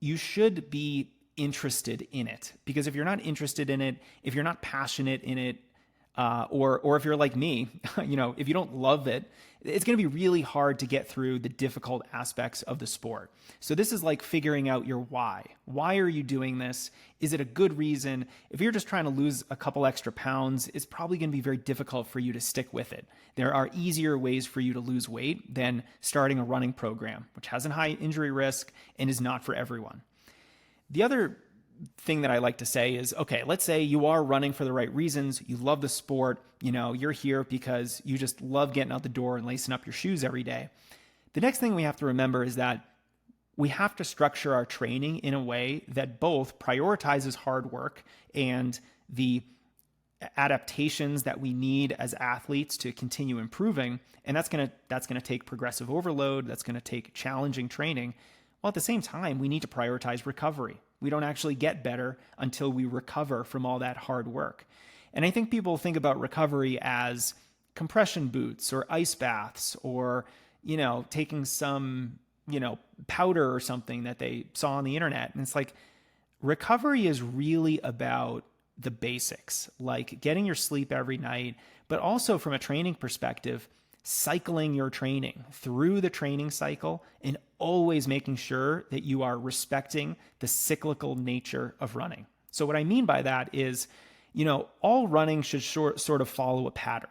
you should be interested in it. Because if you're not interested in it, if you're not passionate in it, or if you're like me, if you don't love it, it's going to be really hard to get through the difficult aspects of the sport. So this is like figuring out your why. Why are you doing this? Is it a good reason? If you're just trying to lose a couple extra pounds, it's probably going to be very difficult for you to stick with it. There are easier ways for you to lose weight than starting a running program, which has a high injury risk and is not for everyone. The other thing that I like to say is, okay, let's say you are running for the right reasons. You love the sport. You're here because you just love getting out the door and lacing up your shoes every day. The next thing we have to remember is that we have to structure our training in a way that both prioritizes hard work and the adaptations that we need as athletes to continue improving. And that's going to take progressive overload. That's going to take challenging training. Well, at the same time, we need to prioritize recovery. We don't actually get better until we recover from all that hard work. And I think people think about recovery as compression boots or ice baths or, taking some, powder or something that they saw on the internet. And it's like, recovery is really about the basics, like getting your sleep every night, but also from a training perspective, cycling your training through the training cycle and always making sure that you are respecting the cyclical nature of running. So what I mean by that is, all running should sort of follow a pattern.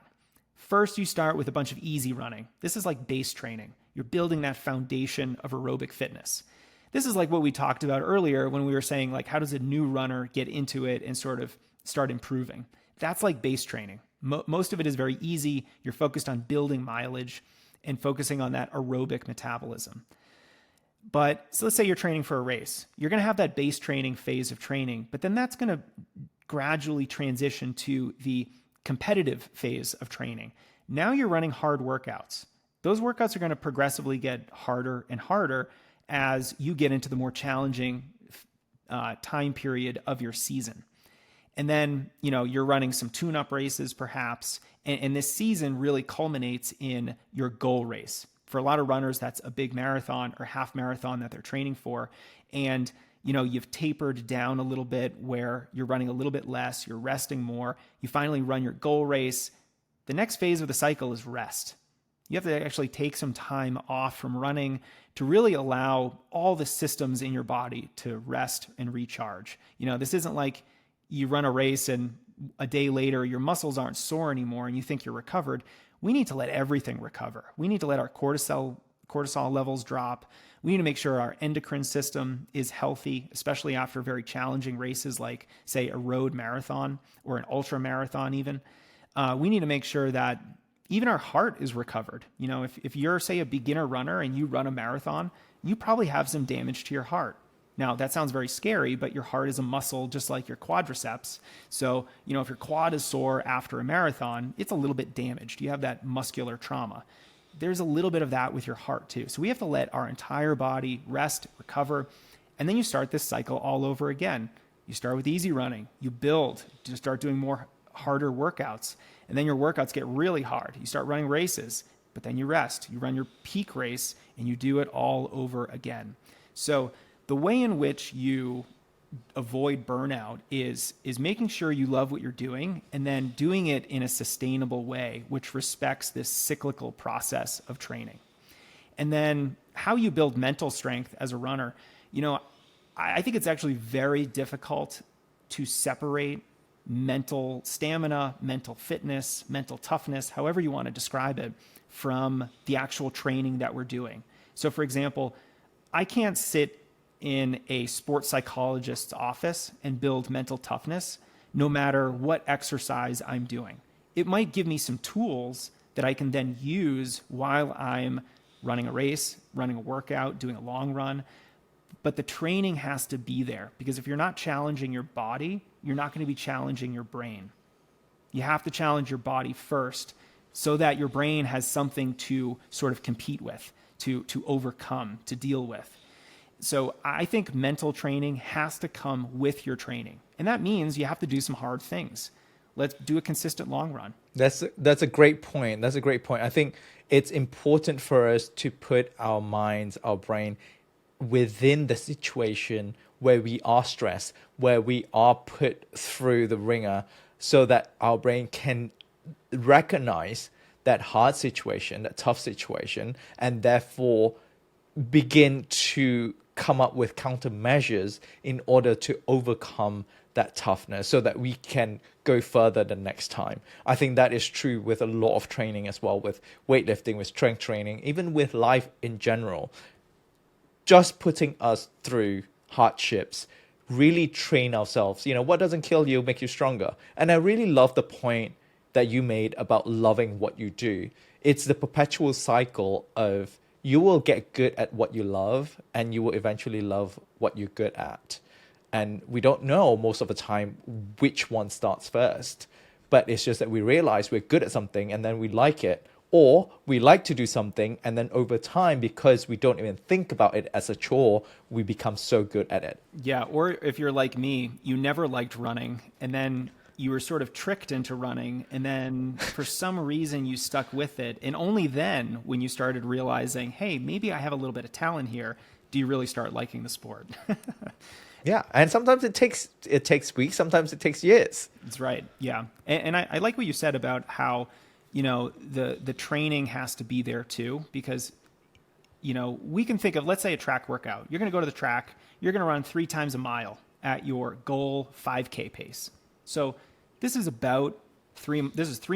First, you start with a bunch of easy running. This is like base training. You're building that foundation of aerobic fitness. This is like what we talked about earlier when we were saying, like, how does a new runner get into it and sort of start improving? That's like base training. Most of it is very easy. You're focused on building mileage and focusing on that aerobic metabolism. But so let's say you're training for a race. You're going to have that base training phase of training, but then that's going to gradually transition to the competitive phase of training. Now you're running hard workouts. Those workouts are going to progressively get harder and harder as you get into the more challenging time period of your season. And then, you're running some tune-up races perhaps, and this season really culminates in your goal race. For a lot of runners, that's a big marathon or half marathon that they're training for. And, you've tapered down a little bit where you're running a little bit less, you're resting more. You finally run your goal race. The next phase of the cycle is rest. You have to actually take some time off from running to really allow all the systems in your body to rest and recharge. This isn't like you run a race and a day later your muscles aren't sore anymore and you think you're recovered. We need to let everything recover. We need to let our cortisol levels drop. We need to make sure our endocrine system is healthy, especially after very challenging races like, say, a road marathon or an ultra marathon even. We need to make sure that even our heart is recovered. If you're, say, a beginner runner and you run a marathon, you probably have some damage to your heart. Now, that sounds very scary, but your heart is a muscle just like your quadriceps. So, if your quad is sore after a marathon, it's a little bit damaged. You have that muscular trauma. There's a little bit of that with your heart too. So we have to let our entire body rest, recover, and then you start this cycle all over again. You start with easy running, you build, you start doing more harder workouts, and then your workouts get really hard. You start running races, but then you rest. You run your peak race, and you do it all over again. So the way in which you avoid burnout is making sure you love what you're doing and then doing it in a sustainable way, which respects this cyclical process of training. And then how you build mental strength as a runner. I think it's actually very difficult to separate mental stamina, mental fitness, mental toughness, however you want to describe it, from the actual training that we're doing. So for example, I can't sit in a sports psychologist's office and build mental toughness no matter what exercise I'm doing. It might give me some tools that I can then use while I'm running a race, running a workout, doing a long run. But the training has to be there, because if you're not challenging your body, you're not going to be challenging your brain. You have to challenge your body first so that your brain has something to sort of compete with, to overcome, to deal with. So I think mental training has to come with your training. And that means you have to do some hard things. Let's do a consistent long run. That's a great point. That's a great point. I think it's important for us to put our minds, our brain within the situation where we are stressed, where we are put through the ringer, so that our brain can recognize that hard situation, that tough situation, and therefore begin to come up with countermeasures in order to overcome that toughness so that we can go further the next time. I think that is true with a lot of training as well, with weightlifting, with strength training, even with life in general. Just putting us through hardships, really train ourselves. What doesn't kill you make you stronger. And I really love the point that you made about loving what you do. It's the perpetual cycle of you will get good at what you love, and you will eventually love what you're good at. And we don't know most of the time which one starts first, but it's just that we realize we're good at something and then we like it, or we like to do something and then over time, because we don't even think about it as a chore, we become so good at it. Yeah, or if you're like me, you never liked running, and then you were sort of tricked into running, and then for some reason you stuck with it. And only then, when you started realizing, hey, maybe I have a little bit of talent here, do you really start liking the sport? Yeah, and sometimes it takes weeks, sometimes it takes years. That's right, yeah. And I like what you said about how the training has to be there too, because we can think of, let's say, a track workout. You're going to go to the track, you're going to run 3 times a mile at your goal 5K pace. So this is about 3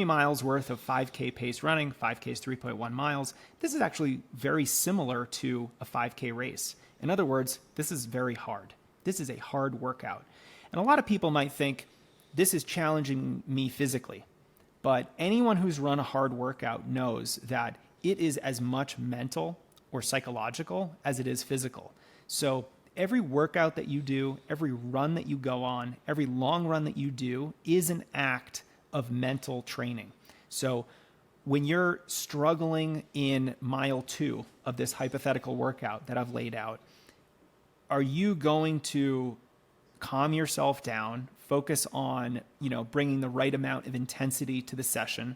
miles worth of 5K pace running. 5K is 3.1 miles. This is actually very similar to a 5K race. In other words, this is very hard. This is a hard workout. And a lot of people might think this is challenging me physically. But anyone who's run a hard workout knows that it is as much mental or psychological as it is physical. So every workout that you do, every run that you go on, every long run that you do is an act of mental training. So when you're struggling in mile 2 of this hypothetical workout that I've laid out, are you going to calm yourself down, focus on, bringing the right amount of intensity to the session,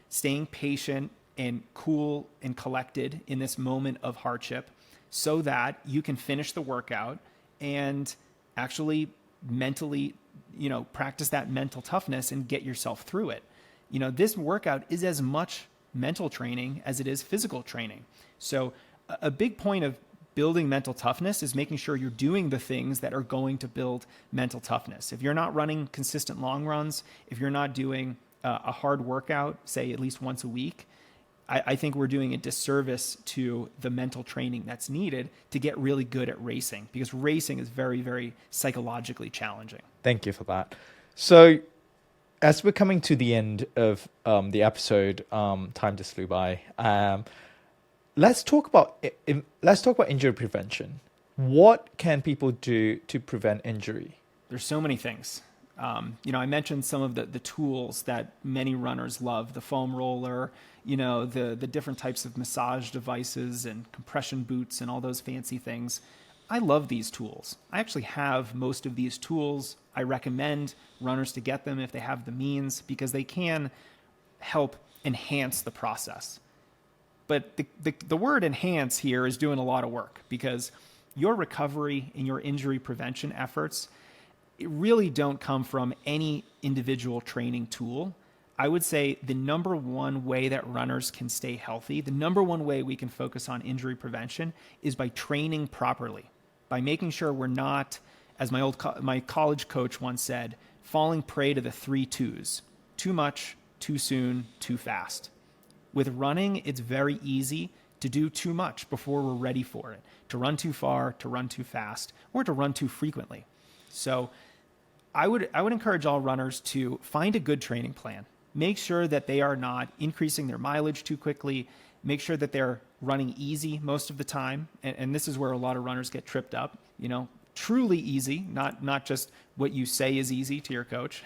staying patient and cool and collected in this moment of hardship so that you can finish the workout and actually mentally, practice that mental toughness and get yourself through it. This workout is as much mental training as it is physical training. So a big point of building mental toughness is making sure you're doing the things that are going to build mental toughness. If you're not running consistent long runs, if you're not doing a hard workout, say at least once a week, I think we're doing a disservice to the mental training that's needed to get really good at racing, because racing is very, very psychologically challenging. Thank you for that. So as we're coming to the end of the episode, time just flew by. Let's talk about injury prevention. What can people do to prevent injury? There's so many things. I mentioned some of the tools that many runners love: the foam roller, the different types of massage devices and compression boots and all those fancy things. I love these tools. I actually have most of these tools. I recommend runners to get them if they have the means, because they can help enhance the process. But the word enhance here is doing a lot of work, because your recovery and your injury prevention efforts, it really don't come from any individual training tool. I would say the number one way that runners can stay healthy, the number one way we can focus on injury prevention, is by training properly, by making sure we're not, as my college coach once said, falling prey to the 3 twos: too much, too soon, too fast. With running, it's very easy to do too much before we're ready for it, to run too far, to run too fast, or to run too frequently. So I would encourage all runners to find a good training plan. Make sure that they are not increasing their mileage too quickly. Make sure that they're running easy most of the time. And this is where a lot of runners get tripped up, truly easy, not just what you say is easy to your coach.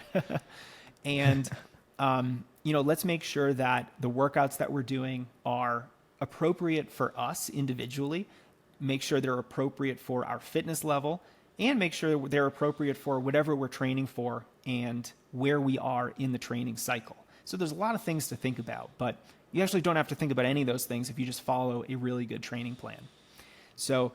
And, let's make sure that the workouts that we're doing are appropriate for us individually. Make sure they're appropriate for our fitness level, and make sure they're appropriate for whatever we're training for and where we are in the training cycle. So there's a lot of things to think about, but you actually don't have to think about any of those things if you just follow a really good training plan. So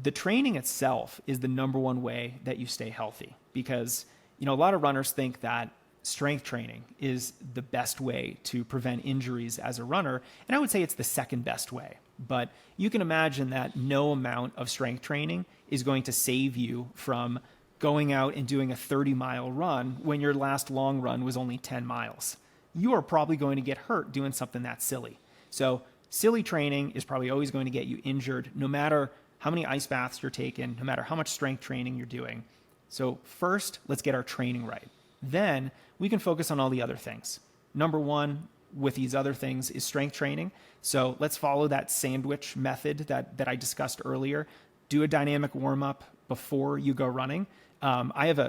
the training itself is the number one way that you stay healthy, because, a lot of runners think that strength training is the best way to prevent injuries as a runner. And I would say it's the second best way. But you can imagine that no amount of strength training is going to save you from going out and doing a 30-mile run when your last long run was only 10 miles. You are probably going to get hurt doing something that silly. So silly training is probably always going to get you injured, no matter how many ice baths you're taking, no matter how much strength training you're doing. So first, let's get our training right. Then we can focus on all the other things. Number one with these other things is strength training. So let's follow that sandwich method that I discussed earlier. Do a dynamic warm-up before you go running. I have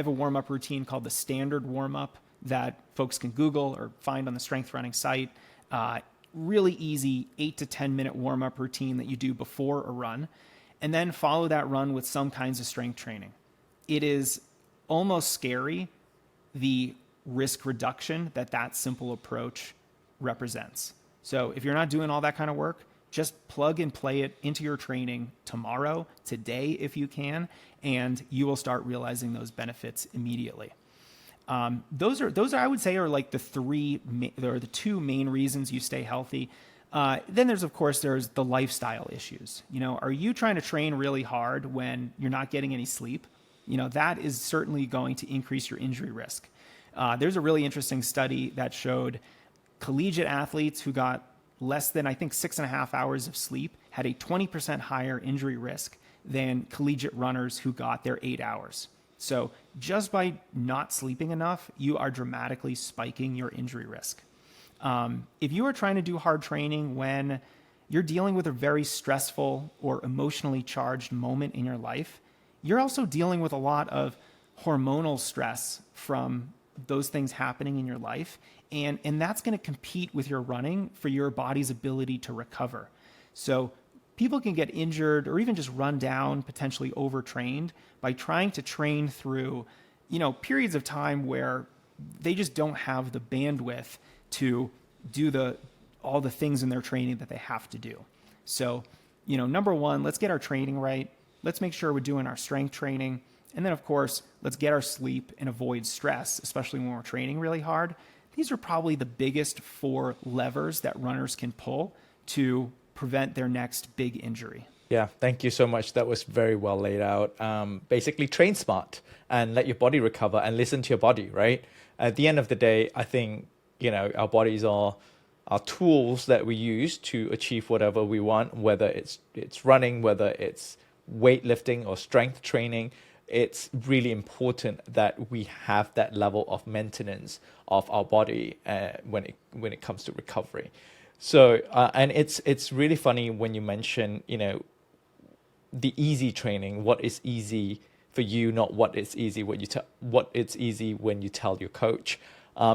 a warm-up routine called the standard warm-up that folks can Google or find on the Strength Running site. Really easy 8 to 10 minute warm-up routine that you do before a run, and then follow that run with some kinds of strength training. It is almost scary, the risk reduction that simple approach represents. So if you're not doing all that kind of work, just plug and play it into your training tomorrow, today, if you can, and you will start realizing those benefits immediately. Those are I would say are like the two main reasons you stay healthy. Then there's the lifestyle issues. Are you trying to train really hard when you're not getting any sleep? That is certainly going to increase your injury risk. There's a really interesting study that showed collegiate athletes who got less than, I think, 6.5 hours of sleep had a 20% higher injury risk than collegiate runners who got their 8 hours. So just by not sleeping enough, you are dramatically spiking your injury risk. If you are trying to do hard training when you're dealing with a very stressful or emotionally charged moment in your life, you're also dealing with a lot of hormonal stress from those things happening in your life. And that's going to compete with your running for your body's ability to recover. So people can get injured or even just run down, potentially overtrained by trying to train through, periods of time where they just don't have the bandwidth to do all the things in their training that they have to do. So, number one, let's get our training right. Let's make sure we're doing our strength training. And then, of course, let's get our sleep and avoid stress, especially when we're training really hard. These are probably the biggest 4 levers that runners can pull to prevent their next big injury. Yeah, thank you so much. That was very well laid out. Basically, train smart and let your body recover and listen to your body, right? At the end of the day, I think, our bodies are tools that we use to achieve whatever we want, whether it's running, whether it's weightlifting or strength training. It's really important that we have that level of maintenance of our body when it comes to recovery. So, and it's really funny when you mention, the easy training. What is easy for you, not what is easy what it's easy when you tell your coach.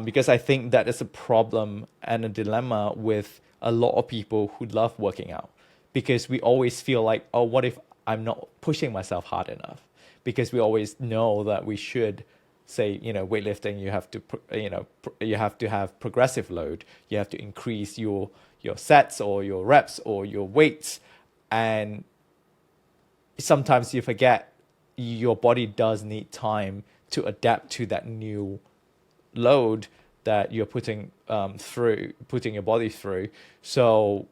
Because I think that is a problem and a dilemma with a lot of people who love working out, because we always feel like, oh, what if I'm not pushing myself hard enough? Because we always know that we should say, weightlifting, you have to have progressive load. You have to increase your sets or your reps or your weights. And sometimes you forget your body does need time to adapt to that new load that you're putting your body through. So,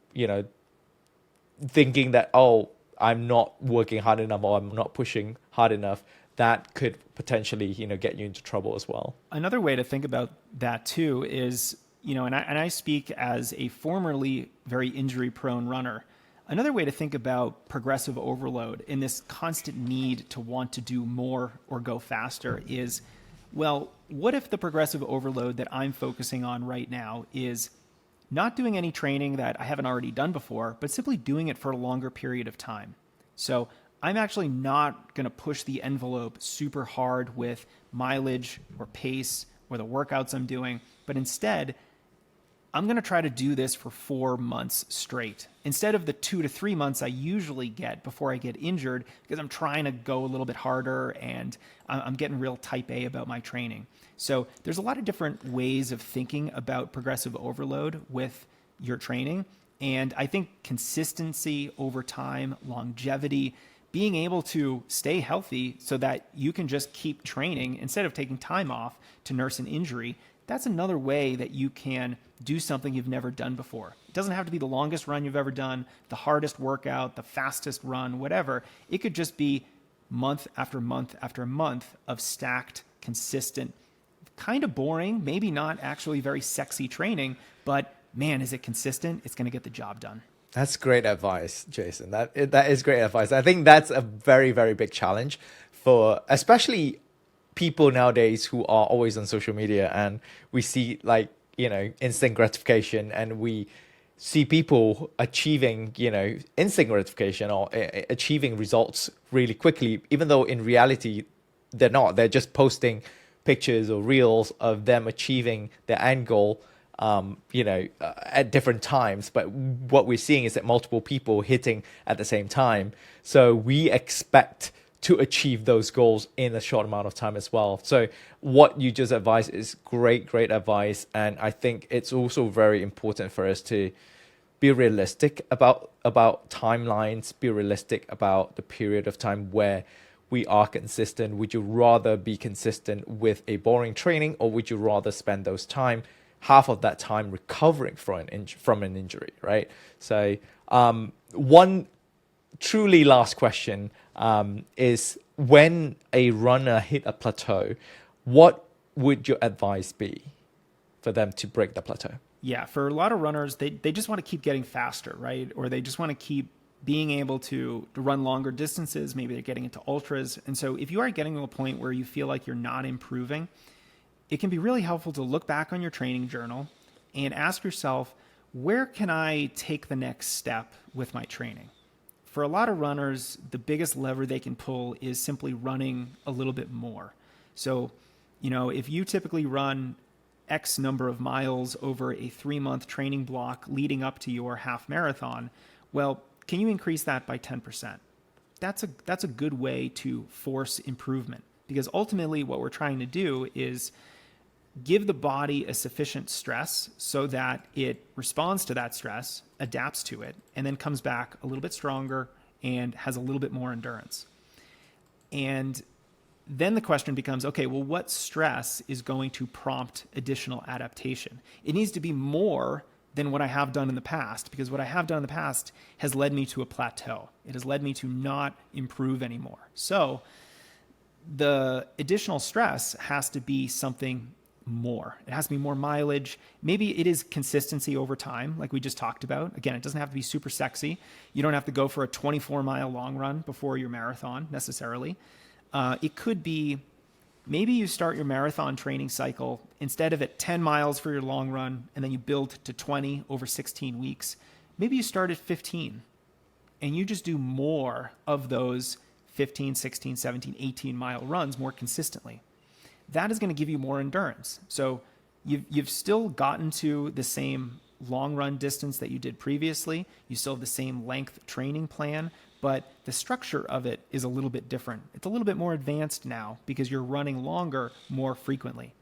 thinking that, oh, I'm not working hard enough or I'm not pushing hard enough, that could potentially, get you into trouble as well. Another way to think about that too is, and I speak as a formerly very injury-prone runner. Another way to think about progressive overload and this constant need to want to do more or go faster is, well, what if the progressive overload that I'm focusing on right now is not doing any training that I haven't already done before, but simply doing it for a longer period of time? So I'm actually not going to push the envelope super hard with mileage or pace or the workouts I'm doing, but instead, I'm going to try to do this for 4 months straight instead of the 2 to 3 months I usually get before I get injured, because I'm trying to go a little bit harder and I'm getting real type A about my training. So there's a lot of different ways of thinking about progressive overload with your training. And I think consistency over time, longevity, being able to stay healthy so that you can just keep training instead of taking time off to nurse an injury, that's another way that you can do something you've never done before. It doesn't have to be the longest run you've ever done, the hardest workout, the fastest run, whatever. It could just be month after month after month of stacked, consistent, kind of boring, maybe not actually very sexy training, but man, is it consistent? It's going to get the job done. That's great advice, Jason. That is great advice. I think that's a very, very big challenge for especially people nowadays who are always on social media, and we see instant gratification, and we see people achieving, instant gratification or achieving results really quickly, even though in reality they're not. They're just posting pictures or reels of them achieving their end goal, at different times. But what we're seeing is that multiple people hitting at the same time. So we expect to achieve those goals in a short amount of time as well. So what you just advised is great advice. And I think it's also very important for us to be realistic about timelines, be realistic about the period of time where we are consistent? Would you rather be consistent with a boring training, or would you rather spend those time, half of that time, recovering from an injury, right? So one truly last question is, when a runner hit a plateau, what would your advice be for them to break the plateau? Yeah, for a lot of runners, they just want to keep getting faster, right? Or they just want to keep being able to run longer distances. Maybe they're getting into ultras. And so if you are getting to a point where you feel like you're not improving, it can be really helpful to look back on your training journal and ask yourself, where can I take the next step with my training? For a lot of runners, the biggest lever they can pull is simply running a little bit more. So, if you typically run X number of miles over a 3-month training block leading up to your half marathon, well, can you increase that by 10%? That's a good way to force improvement, because ultimately what we're trying to do is give the body a sufficient stress so that it responds to that stress, adapts to it, and then comes back a little bit stronger and has a little bit more endurance. And then the question becomes, okay, well, what stress is going to prompt additional adaptation? It needs to be more than what I have done in the past, because what I have done in the past has led me to a plateau. It has led me to not improve anymore. So the additional stress has to be something more. It has to be more mileage. Maybe it is consistency over time, like we just talked about. Again, it doesn't have to be super sexy. You don't have to go for a 24-mile long run before your marathon necessarily. It could be, maybe you start your marathon training cycle instead of at 10 miles for your long run, and then you build to 20 over 16 weeks. Maybe you start at 15 and you just do more of those 15, 16, 17, 18-mile runs more consistently. That is going to give you more endurance. So you've still gotten to the same long run distance that you did previously. You still have the same length training plan, but the structure of it is a little bit different. It's a little bit more advanced now because you're running longer more frequently.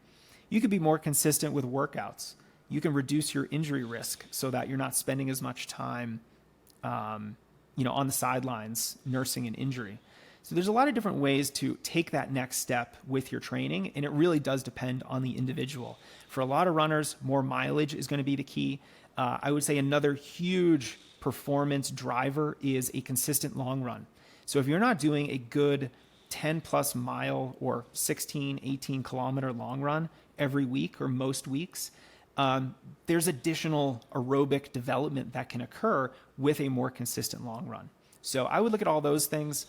You could be more consistent with workouts. You can reduce your injury risk so that you're not spending as much time, on the sidelines nursing an injury. So there's a lot of different ways to take that next step with your training, and it really does depend on the individual. For a lot of runners, more mileage is going to be the key. I would say another huge performance driver is a consistent long run. So if you're not doing a good 10 plus mile or 16, 18 kilometer long run every week or most weeks, there's additional aerobic development that can occur with a more consistent long run. So I would look at all those things.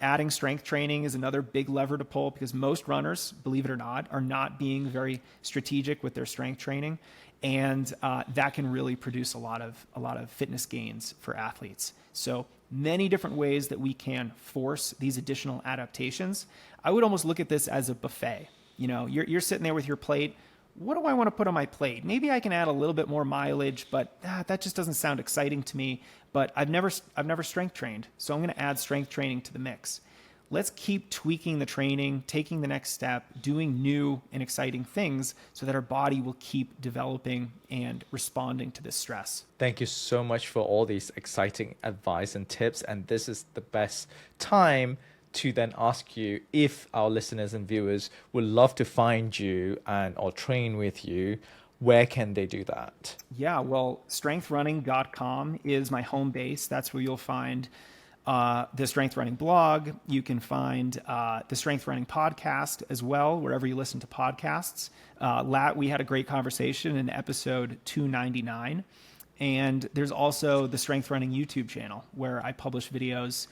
Adding strength training is another big lever to pull, because most runners, believe it or not, are not being very strategic with their strength training. And that can really produce a lot of fitness gains for athletes. So many different ways that we can force these additional adaptations. I would almost look at this as a buffet. You're sitting there with your plate. What do I want to put on my plate? Maybe I can add a little bit more mileage, but that just doesn't sound exciting to me. But I've never strength trained, so I'm going to add strength training to the mix. Let's keep tweaking the training, taking the next step, doing new and exciting things so that our body will keep developing and responding to this stress. Thank you so much for all these exciting advice and tips. And this is the best time to then ask you, if our listeners and viewers would love to find you or train with you, where can they do that? Yeah, well, strengthrunning.com is my home base. That's where you'll find the Strength Running blog. You can find the Strength Running podcast as well, wherever you listen to podcasts. Latt, we had a great conversation in episode 299. And there's also the Strength Running YouTube channel, where I publish videos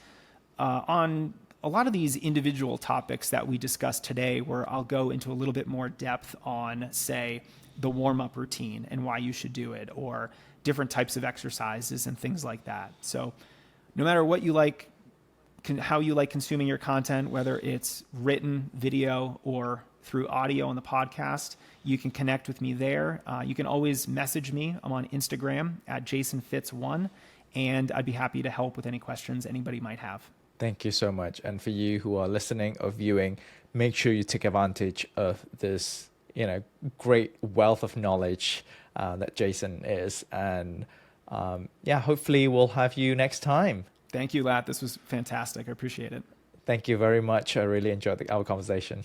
on a lot of these individual topics that we discussed today, where I'll go into a little bit more depth on, say, the warm-up routine and why you should do it, or different types of exercises and things like that. So no matter what you like, how you like consuming your content, whether it's written, video, or through audio on the podcast, you can connect with me there. You can always message me. I'm on Instagram at JasonFitz1, and I'd be happy to help with any questions anybody might have. Thank you so much. And for you who are listening or viewing, make sure you take advantage of this, great wealth of knowledge that Jason is. And hopefully we'll have you next time. Thank you, Latt. This was fantastic. I appreciate it. Thank you very much. I really enjoyed our conversation.